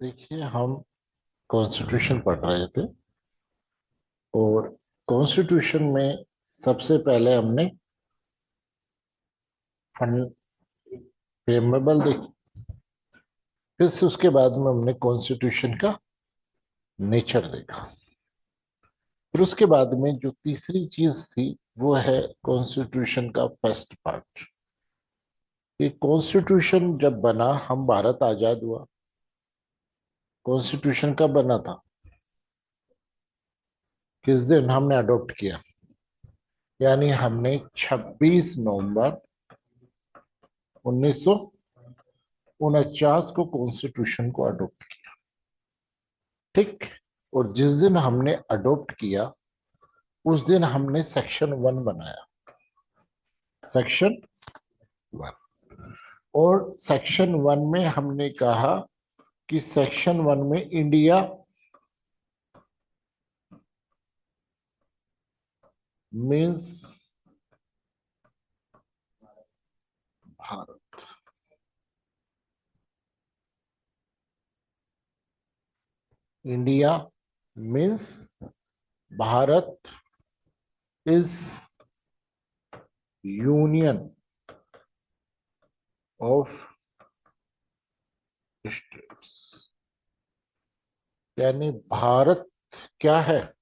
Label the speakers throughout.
Speaker 1: देखिए, हम कॉन्स्टिट्यूशन पढ़ रहे थे और कॉन्स्टिट्यूशन में सबसे पहले हमने फंड प्रेमेबल देखी। फिर से उसके बाद में हमने कॉन्स्टिट्यूशन का नेचर देखा। फिर उसके बाद में जो तीसरी चीज थी वो है कॉन्स्टिट्यूशन का फर्स्ट पार्ट। ये कॉन्स्टिट्यूशन जब बना, हम भारत आजाद हुआ, कॉन्स्टिट्यूशन कब बना था, किस दिन हमने अडॉप्ट किया? यानी हमने 26 नवंबर 1949 को कॉन्स्टिट्यूशन को अडॉप्ट किया। ठीक। और जिस दिन हमने अडॉप्ट किया उस दिन हमने सेक्शन 1 बनाया। सेक्शन 1। और सेक्शन 1 में हमने कहा कि सेक्शन 1 में India means Bharat. India means Bharat is union of states. यानी भारत क्या है?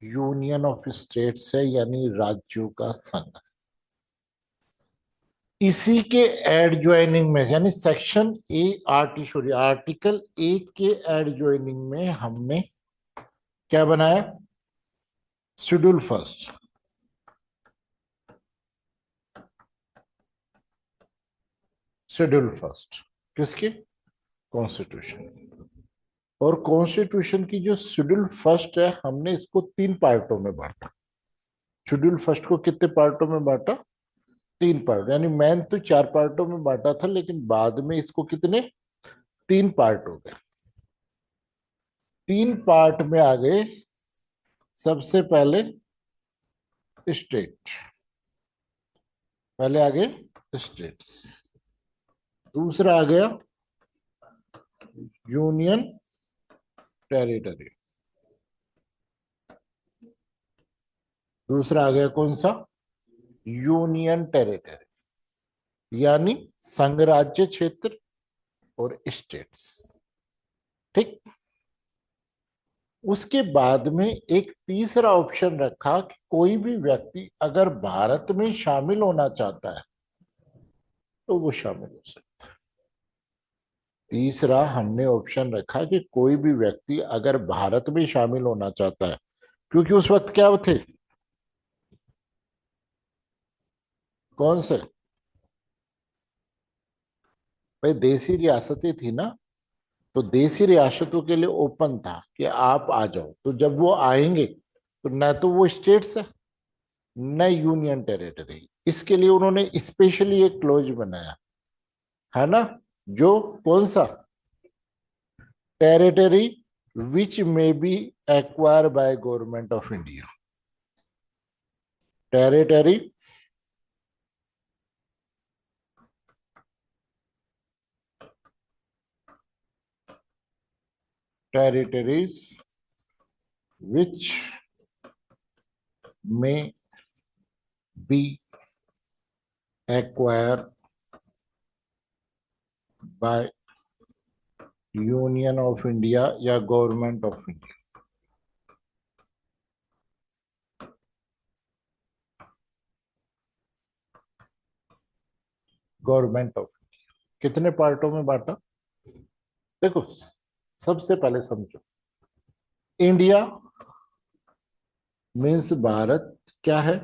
Speaker 1: यूनियन ऑफ स्टेट्स है, यानी राज्यों का संघ। इसी के एडजॉइनिंग में, यानी सेक्शन ए आर्टिकल 1 के एडजॉइनिंग में हमने क्या बनाया? Schedule first. शेड्यूल फर्स्ट किसके? कॉन्स्टिट्यूशन। और कॉन्स्टिट्यूशन की जो शेड्यूल फर्स्ट है, हमने इसको 3 पार्टों में बांटा। शेड्यूल फर्स्ट को कितने पार्टों में बांटा? 3 पार्ट। यानी मैन तो 4 पार्टों में बांटा था, लेकिन बाद में इसको कितने? 3 पार्ट हो गए। 3 पार्ट में आ गए। सबसे पहले स्टेट, पहले आ गए स्टेट्स। दूसरा आ गया यूनियन टेरिटरी। दूसरा आ गया कौन सा? यूनियन टेरिटरी, यानी संघ राज्य क्षेत्र और स्टेट्स। ठीक। उसके बाद में एक तीसरा ऑप्शन रखा कि कोई भी व्यक्ति अगर भारत में शामिल होना चाहता है तो वो शामिल हो सकता है। तीसरा हमने ऑप्शन रखा कि कोई भी व्यक्ति अगर भारत में शामिल होना चाहता है, क्योंकि उस वक्त क्या थे? कौन से? भाई देसी रियासतें थी ना, तो देसी रियासतों के लिए ओपन था कि आप आ जाओ। तो जब वो आएंगे तो न तो वो स्टेट्स है न यूनियन टेरिटरी। इसके लिए उन्होंने स्पेशली एक क्लोज बनाया है ना, जो कौन सा? Territory which may be acquired by government of India. Territory territories which may be acquired by union of India या government of India. Government of. कितने पार्टों में बांटा? देखो, सबसे पहले समझो, इंडिया मीन्स भारत क्या है?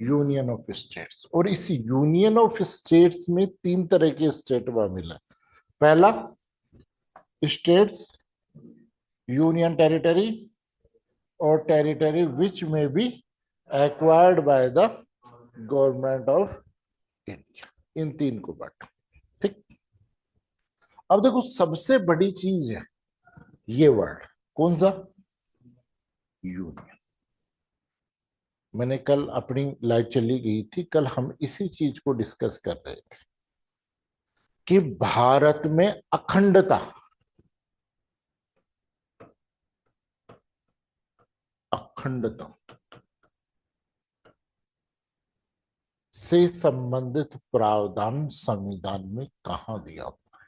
Speaker 1: Union of states. और इस यूनियन ऑफ स्टेट्स में 3 तरह के स्टेट शामिल है। पहला, स्टेट्स यूनियन टेरिटरी और territory which may be acquired by the government of India. इन 3 को बांटा। ठीक। अब देखो, सबसे बड़ी चीज है ये वर्ड, कौन सा? यूनियन। मैंने कल, अपनी लाइट चली गई थी, कल हम इसी चीज को डिस्कस कर रहे थे कि भारत में अखंडता अखंडता से संबंधित प्रावधान संविधान में कहां दिया हुआ है?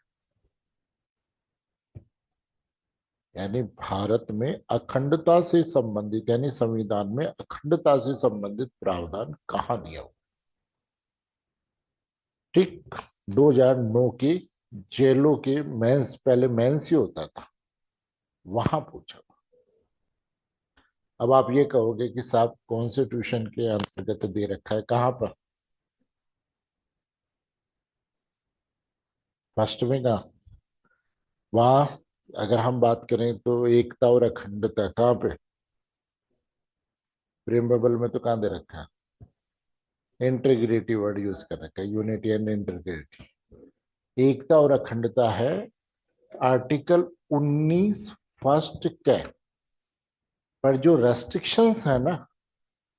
Speaker 1: यानी भारत में अखंडता से संबंधित, यानी संविधान में अखंडता से संबंधित प्रावधान कहां दिया हुआ? ठीक 2009 के जेलों के मेंस, पहले मेंस ही होता था, वहां पूछा। अब आप ये कहोगे कि साहब कॉन्स्टिट्यूशन के अंतर्गत दे रखा है, कहां पर? फर्स्ट में कहा? वहां अगर हम बात करें तो एकता और अखंडता कहां पे? प्रेम्बल में तो कहां दे रखा है? इंटीग्रिटी वर्ड यूज कर रखा है, यूनिटी एंड इंटीग्रिटी। एकता और अखंडता है आर्टिकल 19 फर्स्ट क, पर जो रेस्ट्रिक्शंस है ना,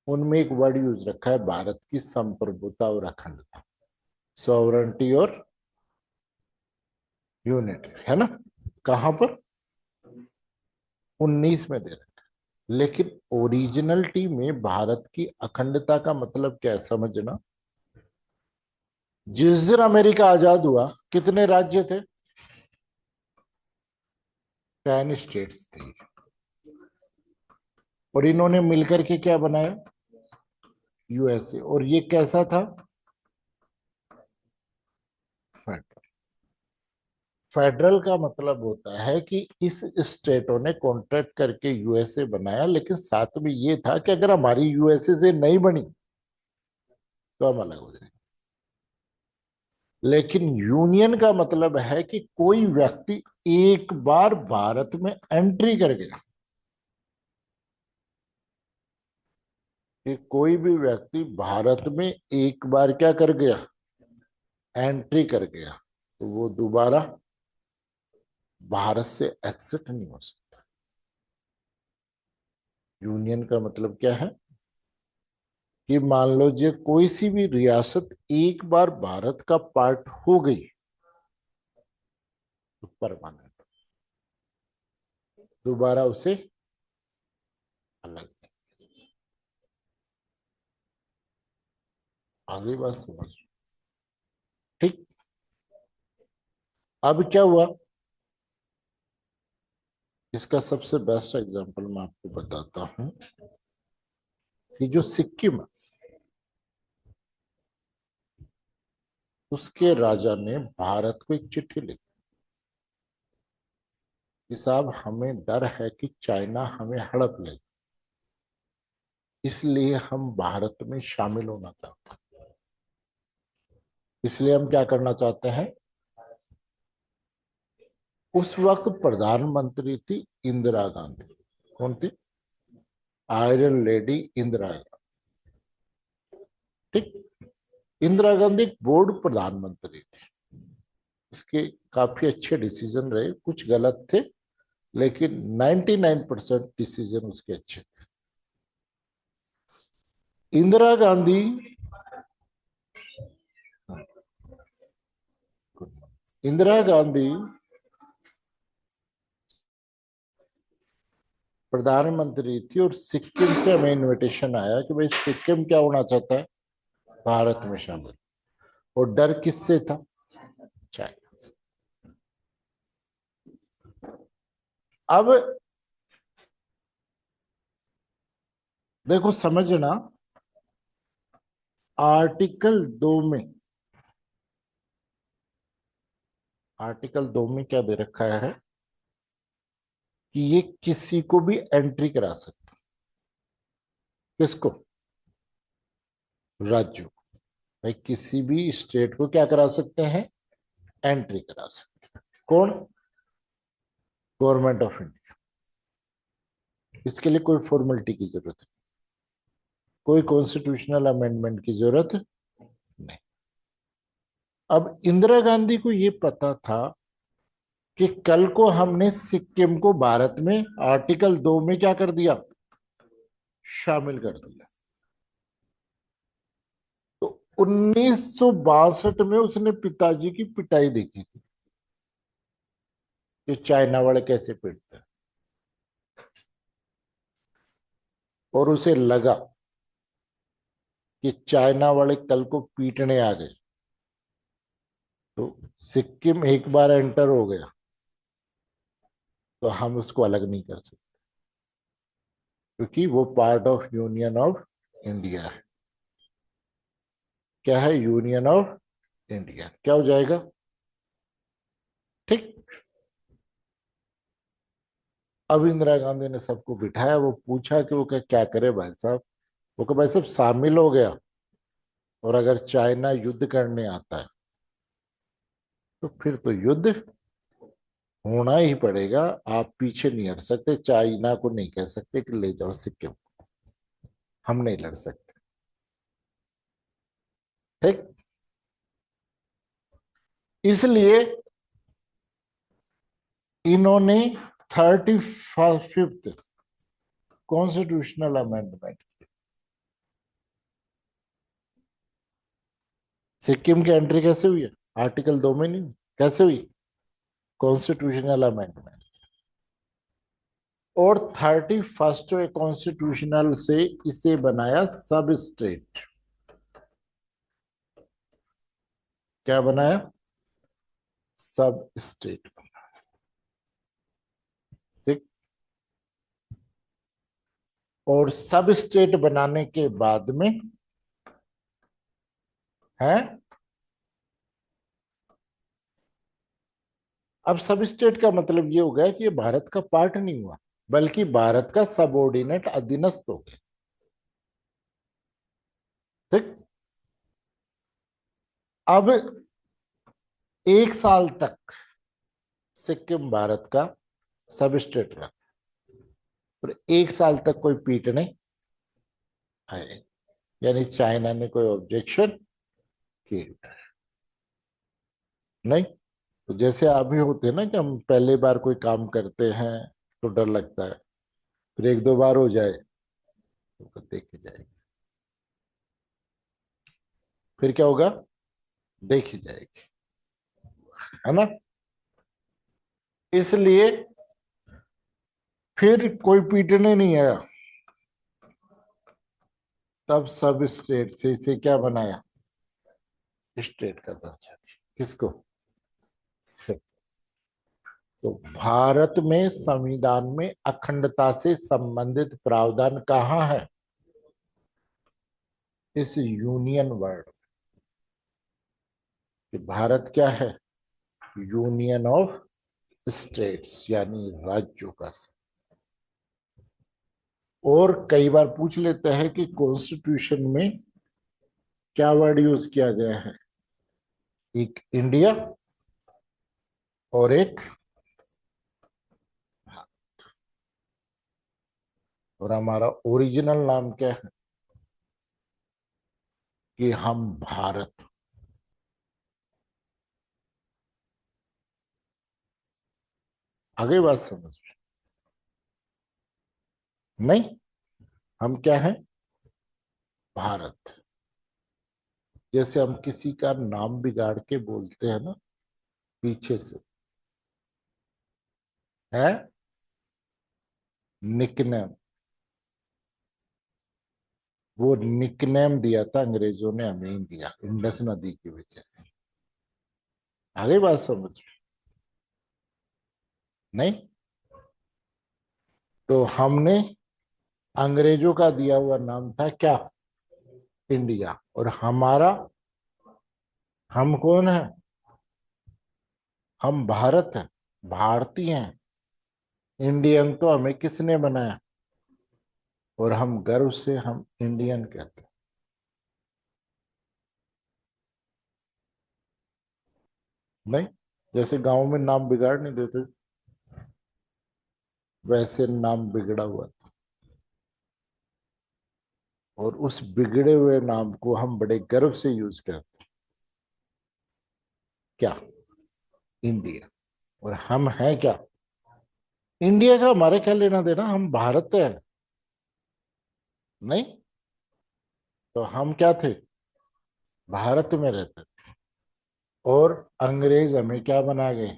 Speaker 1: उनमें एक वर्ड यूज रखा है, भारत की संप्रभुता और अखंडता, सॉवरेंटी और यूनिटी, है ना? कहां पर? 19 में दे रखा है। लेकिन ओरिजिनलिटी में भारत की अखंडता का मतलब क्या है समझना। जिस दिन अमेरिका आजाद हुआ कितने राज्य थे? 10 स्टेट्स थी, और इन्होंने मिलकर के क्या बनाया? यूएसए। और ये कैसा था? फेडरल। फेडरल का मतलब होता है कि इस स्टेटों ने कॉन्ट्रैक्ट करके यूएसए बनाया, लेकिन साथ में ये था कि अगर हमारी यूएसए से नहीं बनी तो हम अलग हो जाएंगे। लेकिन यूनियन का मतलब है कि कोई व्यक्ति एक बार भारत में एंट्री कर गया, कि कोई भी व्यक्ति भारत में एक बार क्या कर गया? एंट्री कर गया, तो वो दोबारा भारत से एक्सिट नहीं हो सकता। यूनियन का मतलब क्या है कि मान लो जो कोई सी भी रियासत एक बार भारत का पार्ट हो गई तो परमानेंट, दोबारा उसे अलग नहीं। आगे बात समझ? ठीक। अब क्या हुआ? इसका सबसे बेस्ट एग्जांपल मैं आपको बताता हूं कि जो सिक्किम है, उसके राजा ने भारत को एक चिट्ठी लिखी कि साहब हमें डर है कि चाइना हमें हड़प ले, इसलिए हम भारत में शामिल होना चाहते हैं। इसलिए हम क्या करना चाहते हैं? उस वक्त प्रधानमंत्री थी इंदिरा गांधी। कौन थी? Iron lady Indira Gandhi. ठीक। इंदिरा गांधी एक बोर्ड प्रधानमंत्री थी, उसके काफी अच्छे डिसीजन रहे, कुछ गलत थे लेकिन 99% डिसीजन उसके अच्छे थे। इंदिरा गांधी, इंदिरा गांधी प्रधानमंत्री थी, और सिक्किम से हमें इनविटेशन आया कि भाई सिक्किम क्या होना चाहता है? भारत में शामिल। और डर किससे था? चाइना से। अब देखो समझना, आर्टिकल 2 में, आर्टिकल 2 में क्या दे रखा है कि ये किसी को भी एंट्री करा सकता। किसको? राज्यों को। भाई किसी भी स्टेट को क्या करा सकते हैं? एंट्री करा सकते हैं। कौन? Government of India. इसके लिए कोई फॉर्मेलिटी की जरूरत है, कोई कॉन्स्टिट्यूशनल अमेंडमेंट की जरूरत नहीं। अब इंदिरा गांधी को ये पता था कि कल को हमने सिक्किम को भारत में आर्टिकल 2 में क्या कर दिया? शामिल कर दिया। तो 1962 में उसने पिताजी की पिटाई देखी थी कि चाइना वाले कैसे पीटते हैं, और उसे लगा कि चाइना वाले कल को पीटने आ गए तो सिक्किम एक बार एंटर हो गया तो हम उसको अलग नहीं कर सकते, क्योंकि वो part of union of India है। क्या है? Union of India. क्या हो जाएगा? ठीक। अब इंदिरा गांधी ने सबको बिठाया, वो पूछा कि वो क्या करे भाई साहब। वो कहा भाई साहब शामिल हो गया, और अगर चाइना युद्ध करने आता है तो फिर तो युद्ध होना ही पड़ेगा। आप पीछे नहीं हट सकते, चाइना को नहीं कह सकते कि ले जाओ सिक्किम, हम नहीं लड़ सकते। ठीक। इसलिए इन्होंने 35th कॉन्स्टिट्यूशनल अमेंडमेंट, सिक्किम की एंट्री कैसे हुई है? आर्टिकल 2 में नहीं, कैसे हुई? Constitutional amendment. और 31st कॉन्स्टिट्यूशनल से इसे बनाया सब स्टेट। क्या बनाया? सब स्टेट। ठीक। और सब स्टेट बनाने के बाद में है, अब सब स्टेट का मतलब ये हो गया कि ये भारत का पार्ट नहीं हुआ, बल्कि भारत का सबऑर्डिनेट अधीनस्थ हो गया। ठीक। अब 1 साल तक सिक्किम भारत का सब स्टेट रहा, और 1 साल तक कोई पीटने आए, यानी चाइना ने कोई ऑब्जेक्शन की नहीं। तो जैसे अभी होते हैं ना कि हम पहले बार कोई काम करते हैं तो डर लगता है, फिर 1-2 बार हो जाए तो देखे जाएगी, फिर क्या होगा? देखी जाएगी, है ना। इसलिए फिर कोई पीटने नहीं आया, तब सब स्टेट से इसे क्या बनाया? स्टेट का दर्जा दिया। किसको? तो भारत में संविधान में अखंडता से संबंधित प्रावधान कहाँ है? इस यूनियन वर्ड, कि भारत क्या है? यूनियन ऑफ स्टेट्स, यानी राज्यों का। और कई बार पूछ लेते हैं कि कॉन्स्टिट्यूशन में क्या वर्ड यूज किया गया है? एक इंडिया और एक भारत। और हमारा ओरिजिनल नाम क्या है? कि हम भारत। आगे बात समझ में? नहीं, हम क्या है? भारत। जैसे हम किसी का नाम बिगाड़ के बोलते हैं ना पीछे से, है निकनेम। वो निकनेम दिया था अंग्रेजों ने हमें इंडिया, इंडस नदी की वजह से। आगे बात समझ में? नहीं। तो हमने अंग्रेजों का दिया हुआ नाम था क्या? इंडिया। और हमारा, हम कौन है? हम भारत हैं, भारतीय हैं। इंडियन तो हमें किसने बनाया? और हम गर्व से हम इंडियन कहते हैं। नहीं, जैसे गांव में नाम बिगाड़ नहीं देते, वैसे नाम बिगड़ा हुआ था, और उस बिगड़े हुए नाम को हम बड़े गर्व से यूज करते हैं। क्या? इंडिया। और हम हैं क्या? इंडिया का हमारे क्या लेना देना, हम भारत है। नहीं। तो हम क्या थे? भारत में रहते थे और अंग्रेज हमें क्या बना गए,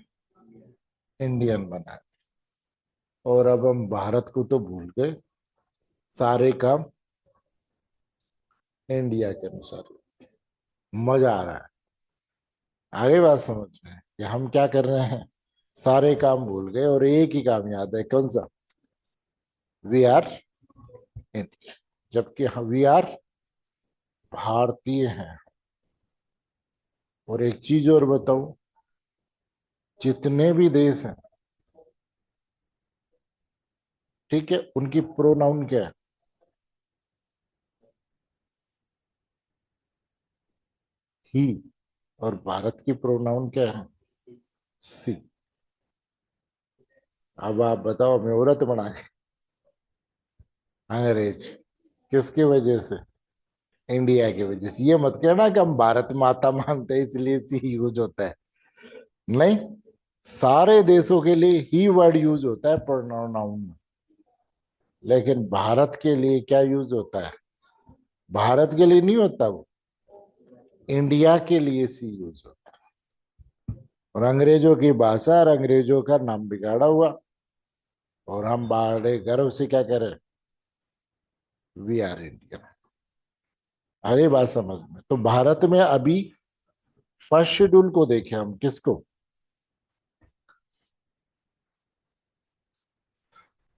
Speaker 1: इंडियन बना। और अब हम भारत को तो भूल गए, सारे काम इंडिया के अनुसार। मजा आ रहा है, आगे बात समझ में कि हम क्या कर रहे हैं, सारे काम भूल गए और एक ही काम याद है, कौन सा, वी आर इंडिया। जबकि वी आर भारतीय हैं। और एक चीज और बताऊं, जितने भी देश हैं, ठीक है, उनकी प्रोनाउन क्या है, ही। और भारत की प्रोनाउन क्या है, सी। अब आप बताओ, हमें औरत बना के अंग्रेज, किसकी वजह से, इंडिया की वजह से। ये मत कहना कि हम भारत माता मानते हैं इसलिए सी यूज होता है, नहीं, सारे देशों के लिए ही वर्ड यूज होता है प्रोनाउन में। लेकिन भारत के लिए क्या यूज होता है, भारत के लिए नहीं होता वो, इंडिया के लिए सी यूज होता है। और अंग्रेजों की भाषा और अंग्रेजों का नाम बिगाड़ा हुआ, और हम बड़े गर्व से क्या करें, वी आर इंडियन। आगे बात समझ में, तो भारत में अभी फर्स्ट शेड्यूल को देखें हम, किसको,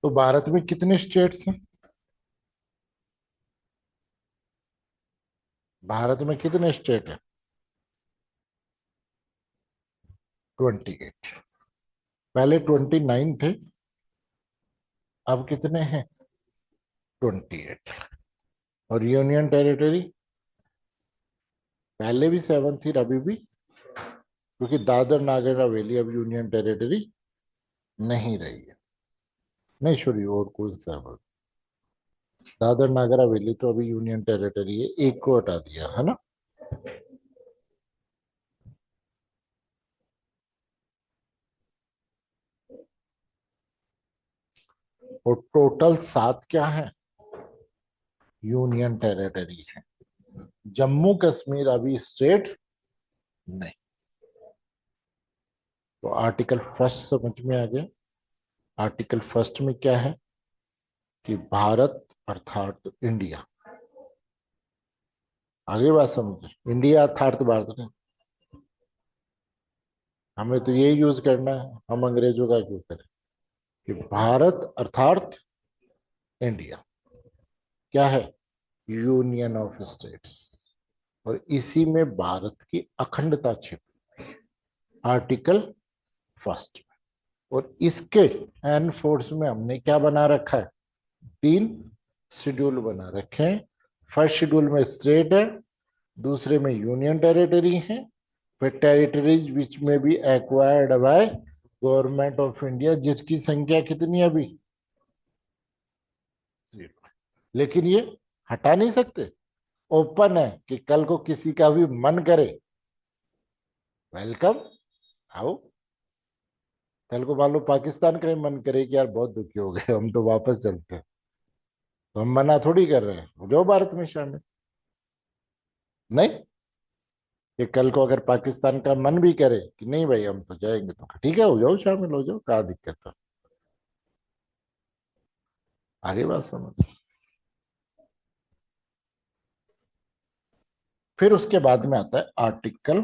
Speaker 1: तो भारत में कितने स्टेट्स हैं, भारत में कितने स्टेट हैं, 28। पहले 29 थे, अब कितने हैं, 28। और यूनियन टेरिटरी, पहले भी 7 थी, अभी भी, क्योंकि दादर नागर हवेली अब यूनियन टेरिटरी नहीं रही है। नहीं सॉरी, और कौन सा, दादर नागर हवेली तो अभी यूनियन टेरिटरी है, एक को हटा दिया है ना। और टोटल 7 क्या है, यूनियन टेरिटरी है। जम्मू कश्मीर अभी स्टेट नहीं। तो आर्टिकल फर्स्ट समझ में आ गया। आर्टिकल फर्स्ट में क्या है कि भारत अर्थात इंडिया, आगे बात समझ, इंडिया अर्थात भारत नहीं। हमें तो ये यूज करना है, हम अंग्रेजों का क्यों करें, कि भारत अर्थात इंडिया क्या है, यूनियन ऑफ स्टेट्स। और इसी में भारत की अखंडता छिपी, आर्टिकल फर्स्ट में। और इसके एन फोर्स में हमने क्या बना रखा है, 3 शेड्यूल बना रखे हैं। फर्स्ट शेड्यूल में स्टेट है, दूसरे में यूनियन टेरिटरी है, फिर टेरिटरीज विच में भी acquired by government of India, जिसकी संख्या कितनी है अभी, 0। लेकिन ये हटा नहीं सकते, ओपन है कि कल को किसी का भी मन करे, वेलकम, आओ। कल को मान लो पाकिस्तान का ही मन करे कि यार बहुत दुखी हो गए, हम तो वापस चलते हैं, तो हम मना थोड़ी कर रहे हैं, हो जाओ भारत में शामिल। नहीं, कि कल को अगर पाकिस्तान का मन भी करे कि नहीं भाई हम तो जाएंगे, तो ठीक है, हो जाओ शामिल, हो जाओ, क्या दिक्कत है। आगे बात समझ। फिर उसके बाद में आता है आर्टिकल,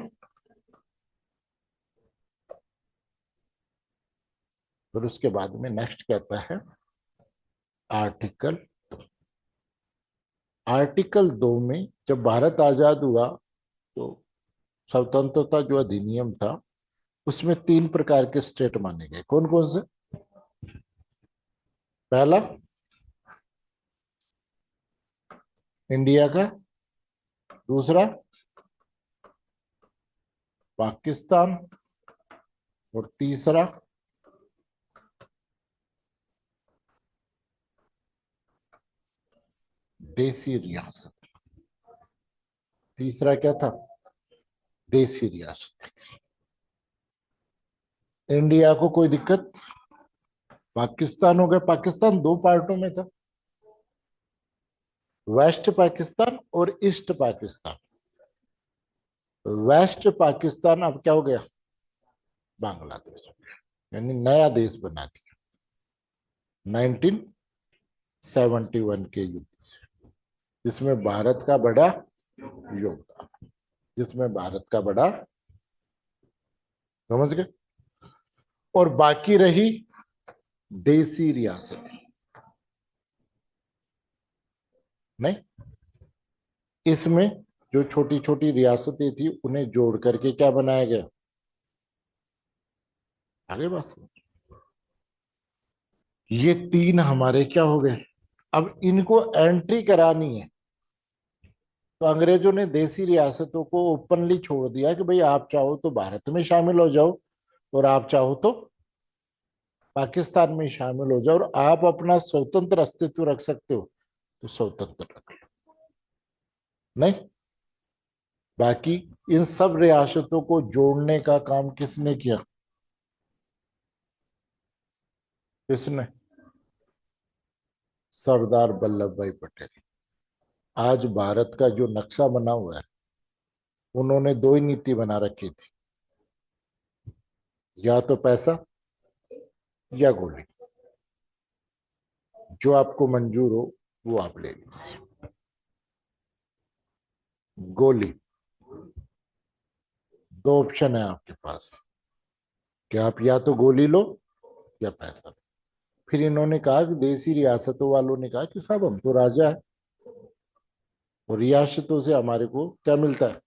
Speaker 1: फिर उसके बाद में नेक्स्ट कहता है आर्टिकल, आर्टिकल 2 में जब भारत आजाद हुआ, तो स्वतंत्रता जो अधिनियम था, उसमें 3 प्रकार के स्टेट माने गए, कौन कौन से, पहला इंडिया का, दूसरा पाकिस्तान, और तीसरा देसी रियासत। तीसरा क्या था, देसी रियासत। इंडिया को कोई दिक्कत, पाकिस्तान हो गया, पाकिस्तान 2 पार्टों में था, वेस्ट पाकिस्तान और ईस्ट पाकिस्तान। वेस्ट पाकिस्तान अब क्या हो गया, बांग्लादेश हो गया, यानी नया देश बना दिया 1971 के युद्ध से, जिसमें भारत का बड़ा योगदान, जिसमें भारत का बड़ा, समझ गए। और बाकी रही देसी रियासत, नहीं, इसमें जो छोटी छोटी रियासतें थी उन्हें जोड़ करके क्या बनाया गया, आगे बात समझ। ये तीन हमारे क्या हो गए, अब इनको एंट्री करानी है, तो अंग्रेजों ने देसी रियासतों को ओपनली छोड़ दिया कि भाई आप चाहो तो भारत में शामिल हो जाओ, और आप चाहो तो पाकिस्तान में शामिल हो जाओ, और आप अपना स्वतंत्र अस्तित्व रख सकते हो तो स्वतंत्र रख लो। नहीं, बाकी इन सब रियासतों को जोड़ने का काम किसने किया, किसने, सरदार वल्लभ भाई पटेल। आज भारत का जो नक्शा बना हुआ है, उन्होंने दो ही नीति बना रखी थी, या तो पैसा या गोली, जो आपको मंजूर हो वो आप ले लीजिए। गोली, दो ऑप्शन है आपके पास कि आप या तो गोली लो या पैसा लो। फिर इन्होंने कहा कि देसी रियासतों वालों ने कहा कि साहब हम तो राजा है, और रियासतों से हमारे को क्या मिलता है,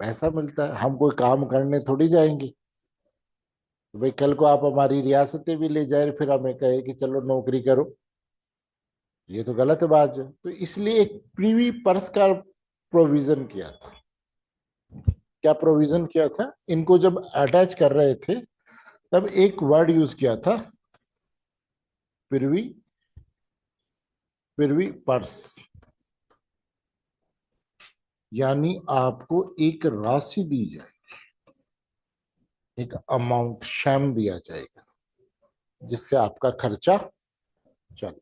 Speaker 1: पैसा मिलता है, हम कोई काम करने थोड़ी जाएंगे, तो भाई कल को आप हमारी रियासतें भी ले जाए फिर हमें कहे कि चलो नौकरी करो, ये तो गलत बात है। तो इसलिए एक प्रीवी पर्स का प्रोविजन किया था। क्या प्रोविजन किया था, इनको जब अटैच कर रहे थे तब एक वर्ड यूज किया था, प्रीवी, प्रीवी पर्स, यानी आपको एक राशि दी जाए, एक अमाउंट शैम दिया जाएगा, जिससे आपका खर्चा चल।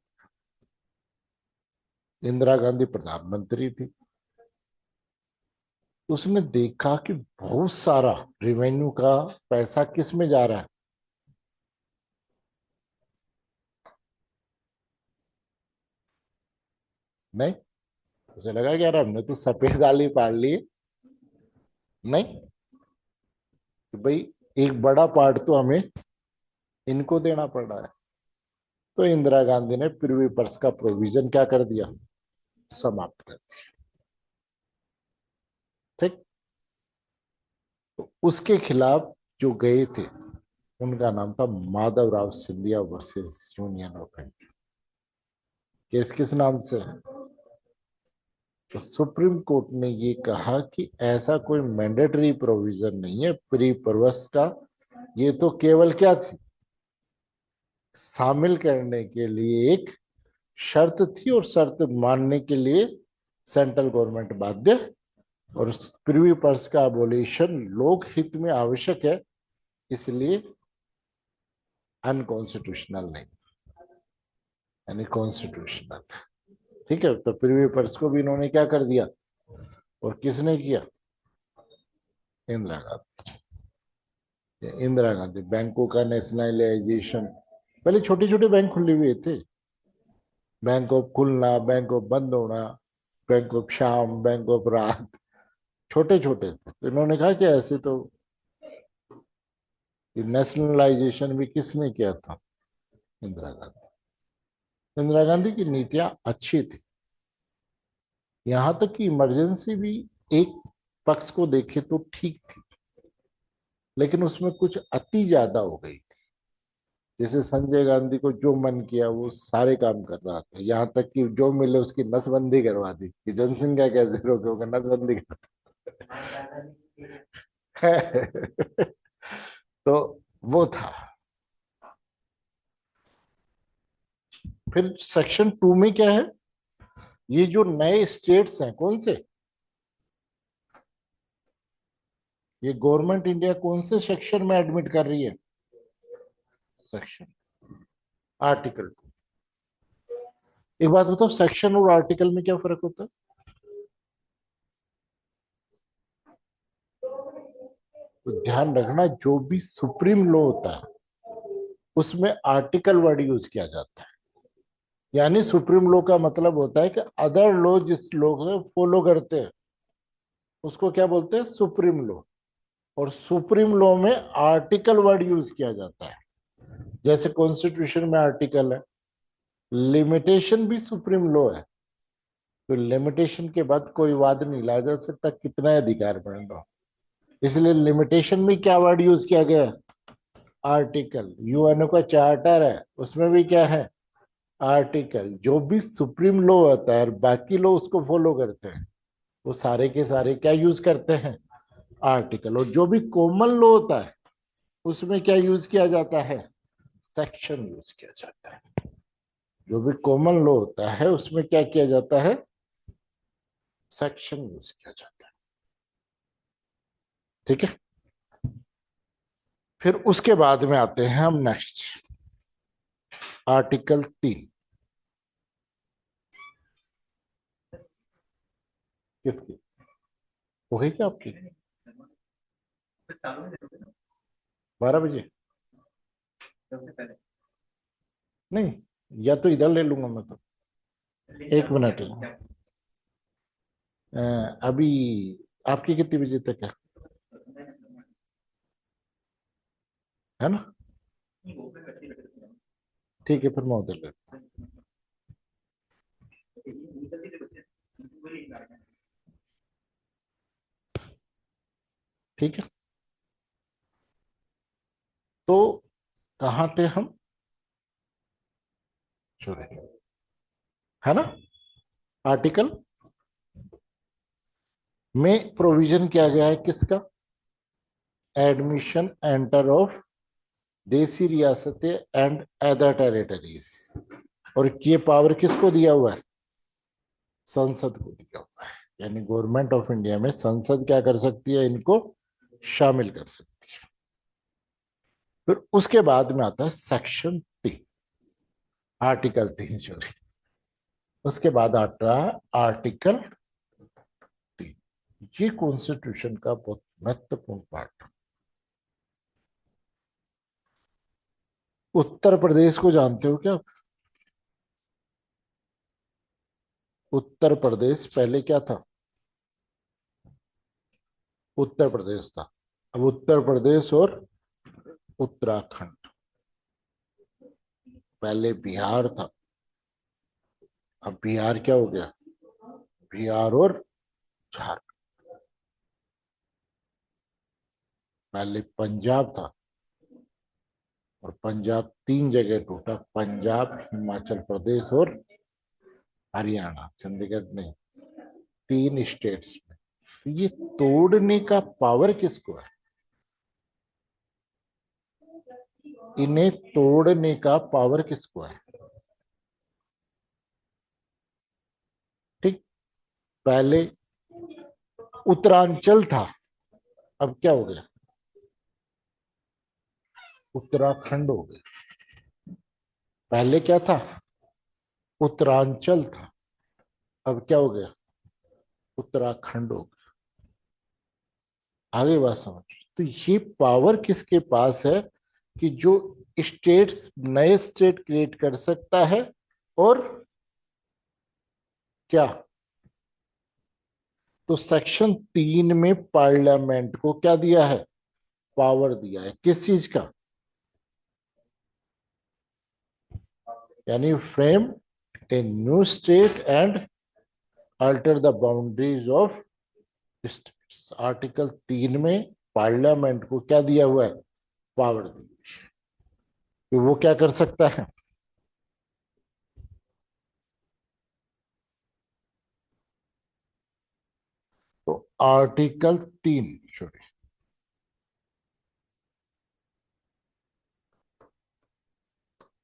Speaker 1: इंदिरा गांधी प्रधानमंत्री थी, उसने देखा कि बहुत सारा रेवेन्यू का पैसा किस में जा रहा है, नहीं, उसे लगा कि यार हमने तो सफेद दाल ही पाल ली है। नहीं, कि भाई एक बड़ा पार्ट तो हमें इनको देना पड़ रहा है। तो इंदिरा गांधी ने प्रीवी पर्स का प्रोविजन क्या कर दिया, समाप्त कर दिया। ठीक, तो उसके खिलाफ जो गए थे उनका नाम था Madhavrao Scindia versus union of India. Case किस नाम से है, तो सुप्रीम कोर्ट ने ये कहा कि ऐसा कोई मैंडेटरी प्रोविजन नहीं है प्री पर्वस का, ये तो केवल क्या थी, शामिल करने के लिए एक शर्त थी, और शर्त मानने के लिए सेंट्रल गवर्नमेंट बाध्य, और प्रीवी पर्स का अबोलिशन लोक हित में आवश्यक है, इसलिए अनकॉन्स्टिट्यूशनल नहीं, यानी कॉन्स्टिट्यूशनल। ठीक है, तो प्रीवी पर्स को भी इन्होंने क्या कर दिया, और किसने किया, इंदिरा गांधी। इंदिरा गांधी, बैंकों का नेशनलाइजेशन, पहले छोटे छोटे बैंक खुले हुए थे, bank of Khulna, bank of बंद होना, बैंक ऑफ शाम, बैंक ऑफ रात, छोटे छोटे थे। तो इन्होंने कहा कि ऐसे तो, नेशनलाइजेशन भी किसने किया था, इंदिरा गांधी। इंदिरा गांधी की नीतियां अच्छी थी, यहां तक कि इमरजेंसी भी एक पक्ष को देखे तो ठीक थी, लेकिन उसमें कुछ अति ज्यादा हो गई थी। जैसे संजय गांधी को जो मन किया वो सारे काम कर रहा था, यहाँ तक कि जो मिले उसकी नसबंदी करवा दी कि जनसंख्या कैसे रोकोगे, नसबंदी कर तो वो था। फिर सेक्शन 2 में क्या है, ये जो नए स्टेट्स हैं कौन से, ये गवर्नमेंट इंडिया कौन से सेक्शन में एडमिट कर रही है, सेक्शन, आर्टिकल 2। एक बात बताओ, सेक्शन और आर्टिकल में क्या फर्क होता है, तो ध्यान रखना, जो भी सुप्रीम लॉ होता है उसमें आर्टिकल वर्ड यूज किया जाता है। यानी सुप्रीम लॉ का मतलब होता है कि अदर लॉ जिस लॉ को फॉलो करते हैं उसको क्या बोलते हैं, सुप्रीम लॉ। और सुप्रीम लॉ में आर्टिकल वर्ड यूज किया जाता है। जैसे कॉन्स्टिट्यूशन में आर्टिकल है, लिमिटेशन भी सुप्रीम लॉ है। तो लिमिटेशन के बाद कोई वाद नहीं लाया जा सकता कितना अधिकार बन रहा हो। इसलिए लिमिटेशन में क्या वर्ड यूज किया गया है, आर्टिकल। यूएनओ का चार्टर है, उसमें भी क्या है, आर्टिकल। जो भी सुप्रीम लॉ होता है और बाकी लॉ उसको फॉलो करते हैं वो सारे के सारे क्या यूज करते हैं, आर्टिकल। और जो भी कॉमन लॉ होता है उसमें क्या यूज किया जाता है, सेक्शन यूज किया जाता है। जो भी कॉमन लॉ होता है उसमें क्या किया जाता है, सेक्शन यूज किया जाता है। ठीक है, फिर उसके बाद में आते हैं हम नेक्स्ट, आर्टिकल 3। किसकी, वो है क्या आपकी, 12 बजे? नहीं, या तो इधर ले लूंगा मैं तो। 1 मिनट, अभी आपकी कितनी बजे तक है ना? ठीक है, फिर मैं उधर ले लूंगा। ठीक है, तो कहाँ थे हम, सॉरी, है ना, आर्टिकल में प्रोविजन किया गया है किसका, एडमिशन एंटर ऑफ देसी रियासतें एंड अदर टेरिटरीज। और ये पावर किसको दिया हुआ है, संसद को दिया हुआ है। यानी गवर्नमेंट ऑफ इंडिया में संसद क्या कर सकती है, इनको शामिल कर सकती है। फिर उसके बाद में आता है सेक्शन 3, आर्टिकल 3 सॉरी। उसके बाद आता है आर्टिकल 3। ये कॉन्स्टिट्यूशन का बहुत महत्वपूर्ण पार्ट। उत्तर प्रदेश को जानते हो क्या आप? उत्तर प्रदेश पहले क्या था, उत्तर प्रदेश था। अब उत्तर प्रदेश और उत्तराखंड, पहले बिहार था, अब बिहार क्या हो गया, बिहार और झारखंड। पहले पंजाब था, और पंजाब 3 जगह टूटा, पंजाब, हिमाचल प्रदेश और हरियाणा, चंडीगढ़ नहीं, 3 स्टेट्स में। तो ये तोड़ने का पावर किसको है, इन्हें तोड़ने का पावर किसको है। ठीक, पहले उत्तरांचल था, अब क्या हो गया, उत्तराखंड हो गया। पहले क्या था, उत्तरांचल था, अब क्या हो गया, उत्तराखंड हो गया। आगे बात समझ। तो ये पावर किसके पास है कि जो स्टेट्स, नए स्टेट क्रिएट कर सकता है, और क्या, तो सेक्शन 3 में पार्लियामेंट को क्या दिया है, पावर दिया है, किस चीज का, यानी frame A new state and alter the boundaries of states. Article 3 में पार्लियामेंट को क्या दिया हुआ है, पावर दी, तो वो क्या कर सकता है, तो article 3 sorry,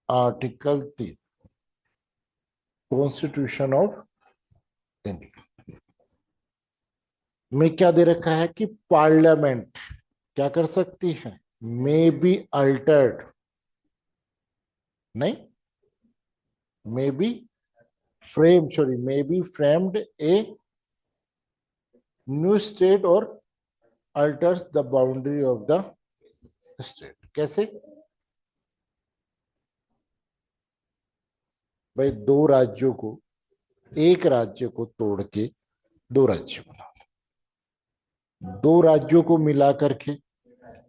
Speaker 1: article 3 constitution of India में क्या दे रखा है कि पार्लियामेंट क्या कर सकती है, मे बी अल्टर्ड, नहीं, may be frame sorry, may be framed a new state और alters the boundary of the state. कैसे भाई, दो राज्यों को, एक राज्य को तोड़ के दो राज्य बनाते, दो राज्यों को मिला करके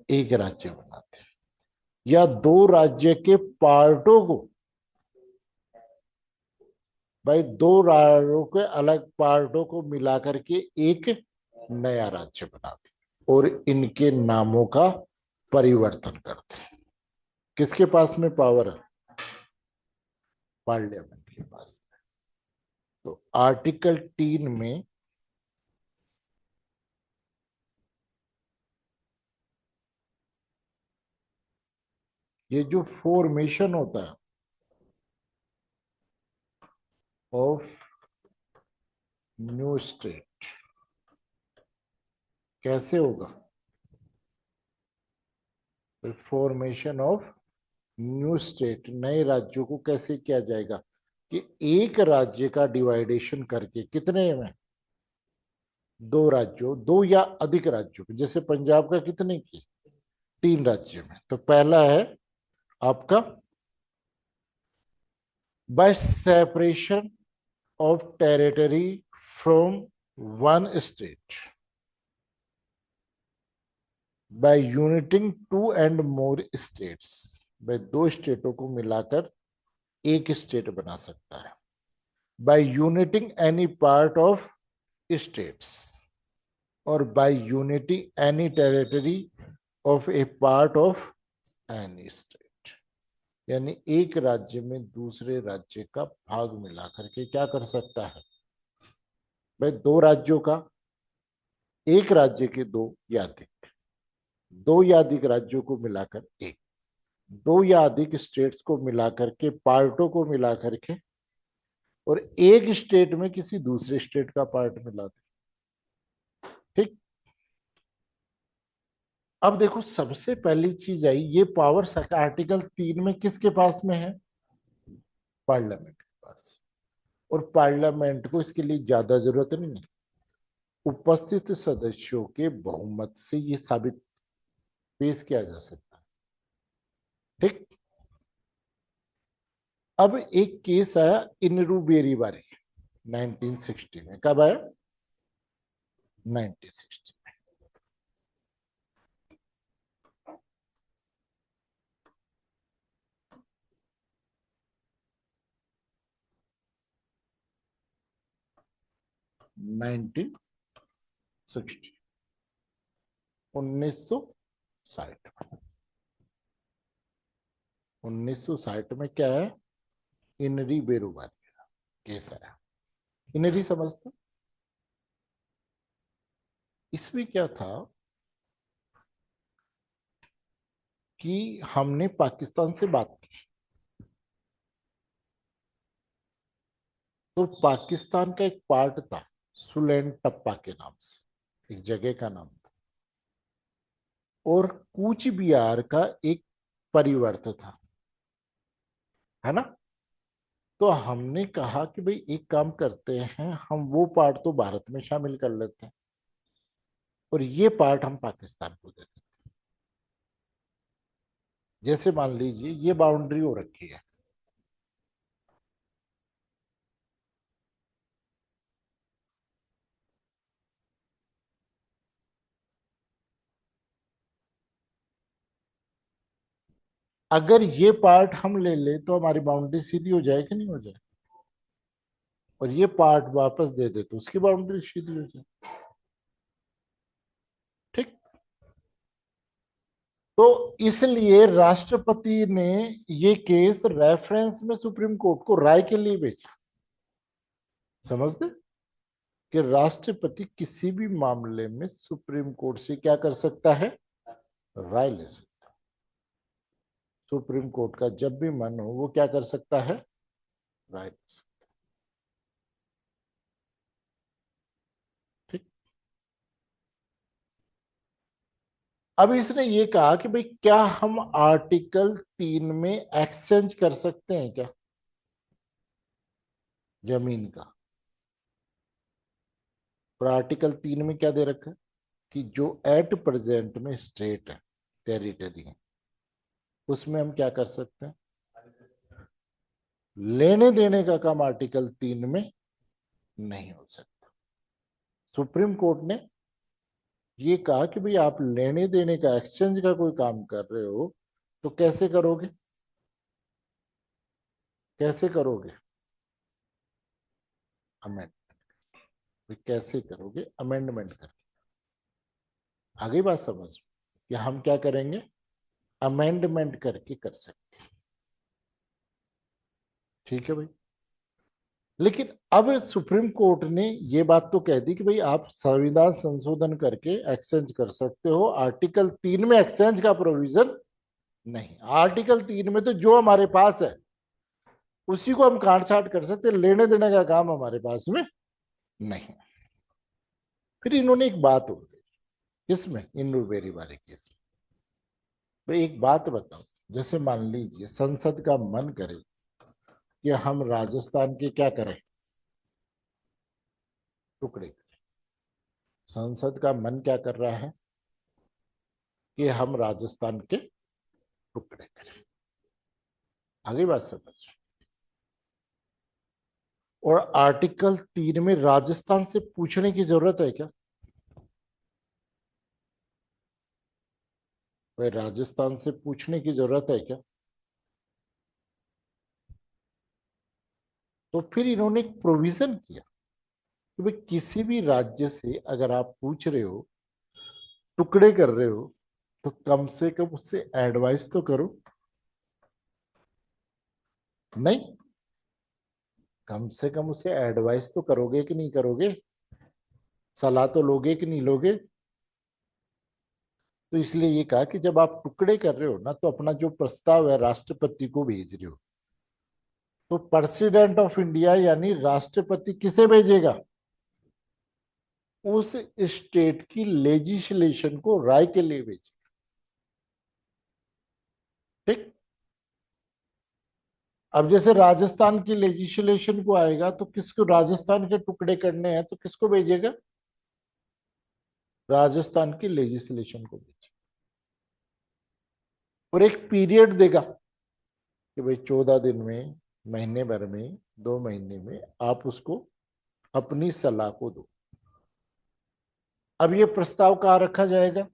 Speaker 1: एक राज्य बनाते, या दो राज्य के पार्टों को, भाई दो राज्यों के अलग पार्टों को मिला करके एक नया राज्य बनाते और इनके नामों का परिवर्तन करते। किसके पास में पावर है? पार्लियामेंट के पास। तो आर्टिकल 3 में ये जो फॉर्मेशन होता है ऑफ न्यू स्टेट कैसे होगा? फॉर्मेशन ऑफ न्यू स्टेट, नए राज्यों को कैसे किया जाएगा कि एक राज्य का डिवाइडेशन करके कितने में, दो राज्यों, दो या अधिक राज्यों के, जैसे पंजाब का कितने की, तीन राज्य में। तो पहला है आपका by separation of territory from one state by uniting two and more states, भाई दो स्टेटों को मिलाकर एक स्टेट बना सकता है। By uniting any part of states और by uniting any territory of a part of any state, यानी एक राज्य में दूसरे राज्य का भाग मिला करके क्या कर सकता है भाई, दो राज्यों का, एक राज्य के दो या अधिक, दो या अधिक राज्यों को मिलाकर एक, दो या अधिक स्टेट्स को मिलाकर के, पार्टों को मिलाकर के, और एक स्टेट में किसी दूसरे स्टेट का पार्ट मिला दे। ठीक। अब देखो, सबसे पहली चीज आई, ये पावर आर्टिकल 3 में किसके पास में है? पार्लियामेंट के पास। और पार्लियामेंट को इसके लिए ज्यादा जरूरत नहीं है, उपस्थित सदस्यों के बहुमत से ये साबित पेश किया जा सकता है। ठीक। अब एक केस आया इनरू बेरी बारे 1960 में। कब आया? 1960 में। नाइनटीन 1960 में। 1960 में क्या है? इनरी बेरोबारी केस आया। इनरी समझते? इसमें क्या था कि हमने पाकिस्तान से बात की, तो पाकिस्तान का एक पार्ट था सुलैन टप्पा के नाम से, एक जगह का नाम था, और कूच बिहार का एक परिवर्त था, है ना? तो हमने कहा कि भाई एक काम करते हैं, हम वो पार्ट तो भारत में शामिल कर लेते हैं और ये पार्ट हम पाकिस्तान को दे देते हैं। जैसे मान लीजिए ये बाउंड्री हो रखी है, अगर ये पार्ट हम ले ले तो हमारी बाउंड्री सीधी हो जाए कि नहीं हो जाए? और ये पार्ट वापस दे दे तो उसकी बाउंड्री सीधी हो जाए। ठीक। तो इसलिए राष्ट्रपति ने ये केस रेफरेंस में सुप्रीम कोर्ट को राय के लिए भेजा। समझते कि राष्ट्रपति किसी भी मामले में सुप्रीम कोर्ट से क्या कर सकता है? राय ले सकता है। सुप्रीम कोर्ट का जब भी मन हो वो क्या कर सकता है? राय ले सकता है। ठीक। अब इसने ये कहा कि भाई क्या हम आर्टिकल 3 में एक्सचेंज कर सकते हैं क्या जमीन का? और आर्टिकल 3 में क्या दे रखा है? कि जो एट प्रेजेंट में स्टेट है, टेरिटरी है, उसमें हम क्या कर सकते हैं, लेने देने का काम आर्टिकल 3 में नहीं हो सकता। सुप्रीम कोर्ट ने ये कहा कि भाई आप लेने देने का, एक्सचेंज का कोई काम कर रहे हो तो कैसे करोगे, कैसे करोगे, अमेंड, कैसे करोगे, अमेंडमेंट कर। आ गई बात समझ कि हम क्या करेंगे, अमेंडमेंट करके कर सकते हैं। ठीक है भाई। लेकिन अब सुप्रीम कोर्ट ने ये बात तो कह दी कि भाई आप संविधान संशोधन करके एक्सचेंज कर सकते हो, आर्टिकल 3 में एक्सचेंज का प्रोविजन नहीं। आर्टिकल 3 में तो जो हमारे पास है उसी को हम काट छाट कर सकते, लेने देने का काम हमारे पास में नहीं। फिर इन्होंने एक बात और किसमें, इंदुबेरी वाले केस में, भाई एक बात बताओ, जैसे मान लीजिए संसद का मन करे कि हम राजस्थान के क्या करें, टुकड़े करें। संसद का मन क्या कर रहा है कि हम राजस्थान के टुकड़े करें। आगे बात समझ। और आर्टिकल 3 में राजस्थान से पूछने की जरूरत है क्या, भाई राजस्थान से पूछने की जरूरत है क्या। तो फिर इन्होंने एक प्रोविजन किया कि भाई किसी भी राज्य से अगर आप पूछ रहे हो, टुकड़े कर रहे हो, तो कम से कम उससे एडवाइस तो करो। नहीं, कम से कम उसे एडवाइस तो करोगे कि नहीं करोगे, सलाह तो लोगे कि नहीं लोगे। तो इसलिए ये कहा कि जब आप टुकड़े कर रहे हो ना, तो अपना जो प्रस्ताव है राष्ट्रपति को भेज रहे हो, तो प्रेसिडेंट ऑफ इंडिया यानी राष्ट्रपति किसे भेजेगा, उस स्टेट की लेजिस्लेशन को राय के लिए भेजेगा। ठीक। अब जैसे राजस्थान की लेजिस्लेशन को आएगा तो किसको, राजस्थान के टुकड़े करने हैं तो किसको भेजेगा, राजस्थान की लेजिस्लेशन को भेजेगा। और एक पीरियड देगा कि भाई 14 दिन में, महीने भर में, 2 महीने में आप उसको अपनी सलाह को दो। अब ये प्रस्ताव कहाँ रखा जाएगा,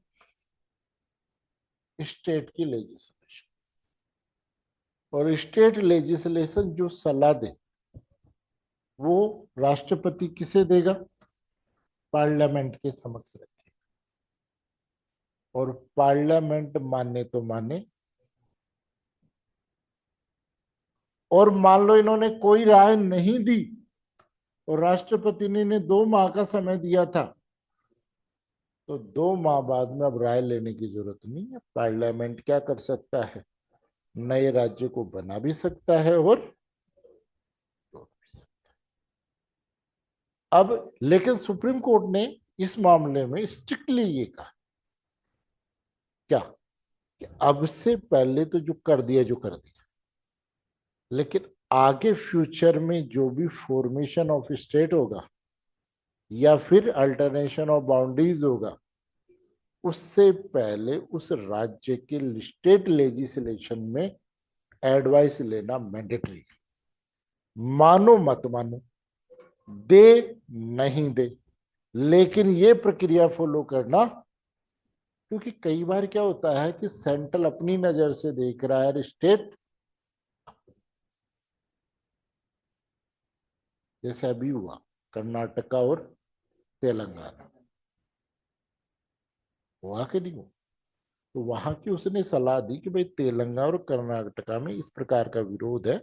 Speaker 1: स्टेट की लेजिस्लेशन। और स्टेट लेजिस्लेशन जो सलाह दे वो राष्ट्रपति किसे देगा, पार्लियामेंट के समक्ष रखे। और पार्लियामेंट माने तो माने, और मान लो इन्होंने कोई राय नहीं दी और राष्ट्रपति ने 2 माह का समय दिया था, तो 2 माह बाद में अब राय लेने की जरूरत नहीं है। पार्लियामेंट क्या कर सकता है, नए राज्य को बना भी सकता है और तोड़ भी सकता है। अब लेकिन सुप्रीम कोर्ट ने इस मामले में स्ट्रिक्टली ये कहा क्या, कि अब से पहले तो जो कर दिया जो कर दिया, लेकिन आगे फ्यूचर में जो भी फॉर्मेशन ऑफ स्टेट होगा या फिर अल्टरनेशन ऑफ बाउंड्रीज होगा, उससे पहले उस राज्य के स्टेट लेजिस्लेशन में एडवाइस लेना मैंडेटरी। मानो मत मानो, दे नहीं दे, लेकिन ये प्रक्रिया फॉलो करना। क्योंकि कई बार क्या होता है कि सेंट्रल अपनी नजर से देख रहा है, स्टेट, जैसे अभी हुआ कर्नाटका और तेलंगाना, हुआ कि नहीं हुआ। तो वहां की उसने सलाह दी कि भाई तेलंगाना और कर्नाटका में इस प्रकार का विरोध है,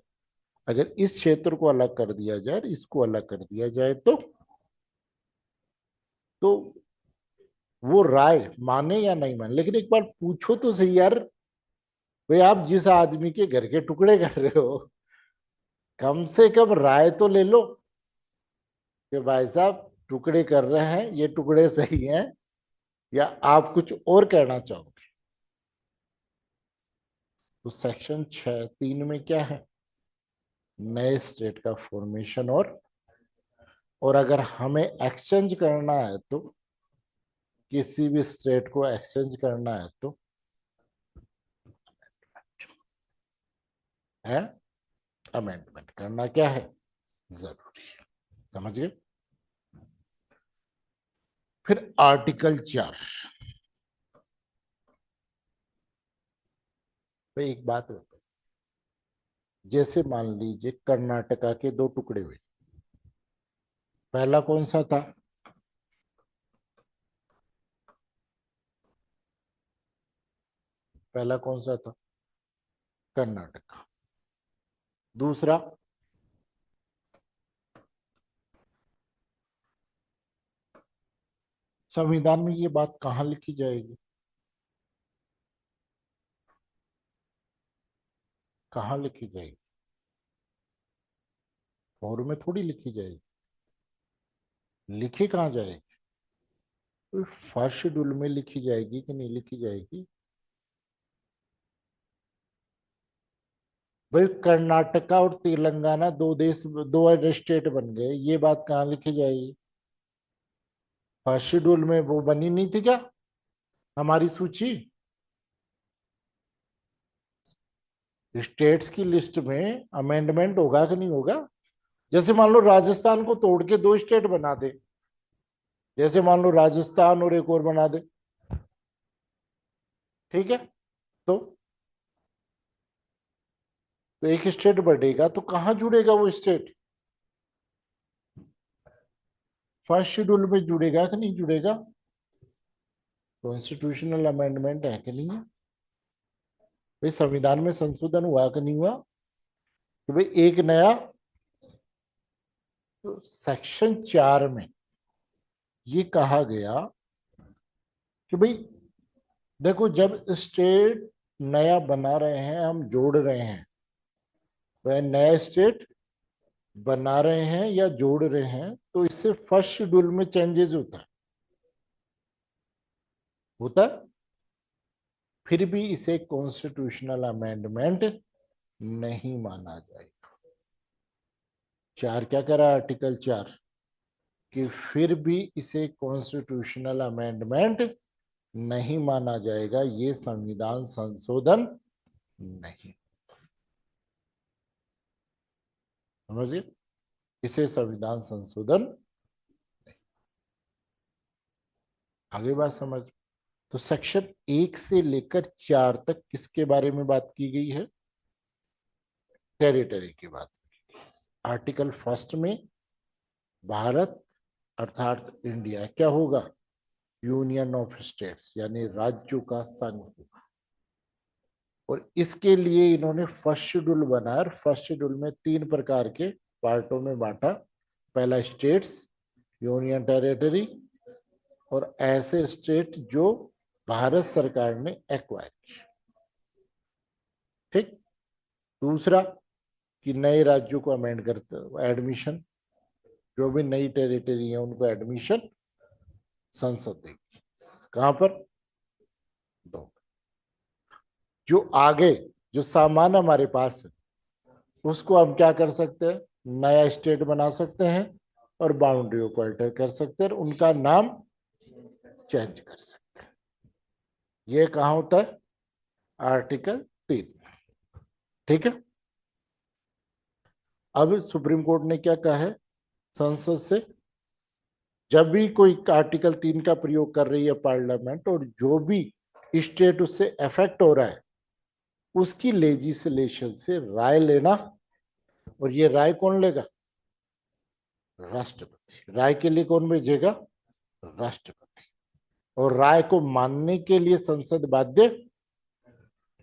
Speaker 1: अगर इस क्षेत्र को अलग कर दिया जाए, इसको अलग कर दिया जाए, तो वो राय माने या नहीं माने, लेकिन एक बार पूछो तो सही यार, भाई आप जिस आदमी के घर के टुकड़े कर रहे हो, कम से कम राय तो ले लो कि भाई साहब टुकड़े कर रहे हैं, ये टुकड़े सही हैं या आप कुछ और कहना चाहोगे। तो सेक्शन 6(3) में क्या है, नए स्टेट का फॉर्मेशन। और अगर हमें एक्सचेंज करना है तो किसी भी स्टेट को एक्सचेंज करना है तो है अमेंडमेंट करना क्या है जरूरी है। समझ गए। फिर आर्टिकल 4। भाई एक बात बताओ, जैसे मान लीजिए कर्नाटका के दो टुकड़े हुए, पहला कौन सा था? पहला कौन सा था? कर्नाटका। दूसरा संविधान में ये बात कहाँ लिखी जाएगी? कहाँ लिखी जाएगी? और में थोड़ी लिखी जाएगी। लिखी कहाँ जाएगी? फर्स्ट शेड्यूल में लिखी जाएगी कि नहीं लिखी जाएगी? भाई कर्नाटका और तेलंगाना दो देश, दो स्टेट बन गए, ये बात कहाँ लिखी जाएगी? फर्स्ट शेड्यूल में वो बनी नहीं थी क्या हमारी सूची? स्टेट्स की लिस्ट में अमेंडमेंट होगा कि नहीं होगा? जैसे मान लो राजस्थान को तोड़ के दो स्टेट बना दे, जैसे मान लो राजस्थान और एक और बना दे, ठीक है? तो एक स्टेट बढ़ेगा तो कहाँ जुड़ेगा वो स्टेट? फर्स्ट शेड्यूल में जुड़ेगा कि नहीं जुड़ेगा? कॉन्स्टिट्यूशनल अमेंडमेंट है कि नहीं है? भाई संविधान में संशोधन हुआ कि नहीं हुआ? तो भाई एक नया, तो सेक्शन 4 में ये कहा गया कि भाई देखो, जब स्टेट नया बना रहे हैं, हम जोड़ रहे हैं, वह नया स्टेट बना रहे हैं या जोड़ रहे हैं, तो इससे फर्स्ट शेड्यूल में चेंजेस होता है, फिर भी इसे कॉन्स्टिट्यूशनल अमेंडमेंट नहीं माना जाएगा। 4 क्या कह रहा है आर्टिकल 4? कि फिर भी इसे कॉन्स्टिट्यूशनल अमेंडमेंट नहीं माना जाएगा, ये संविधान संशोधन नहीं। समझिए, इसे संविधान संशोधन नहीं। आगे बात समझ। तो सेक्शन 1 से लेकर 4 तक किसके बारे में बात की गई है? टेरिटरी की बात। आर्टिकल फर्स्ट में भारत अर्थात इंडिया क्या होगा? यूनियन ऑफ स्टेट्स, यानी राज्यों का संघ होगा। और इसके लिए इन्होंने फर्स्ट शेड्यूल बनाया, और फर्स्ट शेड्यूल में 3 प्रकार के पार्टों में बांटा। पहला स्टेट्स, यूनियन टेरिटरी, और ऐसे स्टेट जो भारत सरकार ने एक्वायर किया। ठीक। दूसरा कि नए राज्यों को अमेंड करते, एडमिशन, जो भी नई टेरिटरी है उनको एडमिशन संसद देगी। कहां पर? दो। जो आगे जो सामान हमारे पास है उसको हम क्या कर सकते हैं? नया स्टेट बना सकते हैं और बाउंड्रियों को अल्टर कर सकते हैं, उनका नाम चेंज कर सकते हैं। ये कहाँ होता है? आर्टिकल 3। ठीक है। अब सुप्रीम कोर्ट ने क्या कहा है संसद से? जब भी कोई आर्टिकल 3 का प्रयोग कर रही है पार्लियामेंट, और जो भी स्टेट उससे अफेक्ट हो रहा है, उसकी लेजिस्लेशन से राय लेना। और ये राय कौन लेगा? राष्ट्रपति। राय के लिए कौन भेजेगा? राष्ट्रपति। और राय को मानने के लिए संसद बाध्य,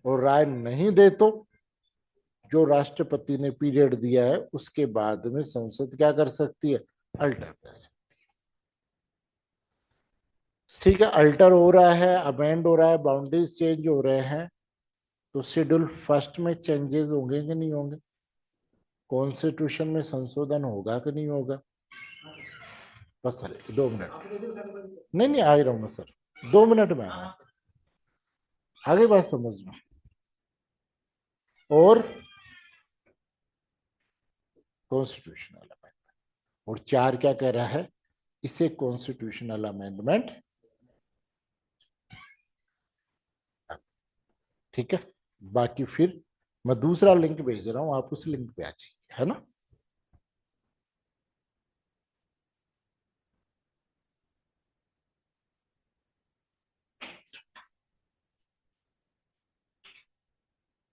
Speaker 1: और राय नहीं दे तो जो राष्ट्रपति ने पीरियड दिया है उसके बाद में संसद क्या कर सकती है? अल्टर कर सकती है। ठीक है, अल्टर हो रहा है, अमेंड हो रहा है, बाउंड्रीज चेंज हो रहे हैं, तो शेड्यूल फर्स्ट में चेंजेस होंगे कि नहीं होंगे? कॉन्स्टिट्यूशन में संशोधन होगा कि नहीं होगा? बस सर 2 मिनट, नहीं नहीं आ ही रहा हूँ मैं सर, 2 मिनट में आगे बात समझ में। और कॉन्स्टिट्यूशनल अमेंडमेंट, और 4 क्या कह रहा है? इसे कॉन्स्टिट्यूशनल अमेंडमेंट ठीक है, बाकी फिर मैं दूसरा लिंक भेज रहा हूं, आप उस लिंक पे आ जाइए, है ना।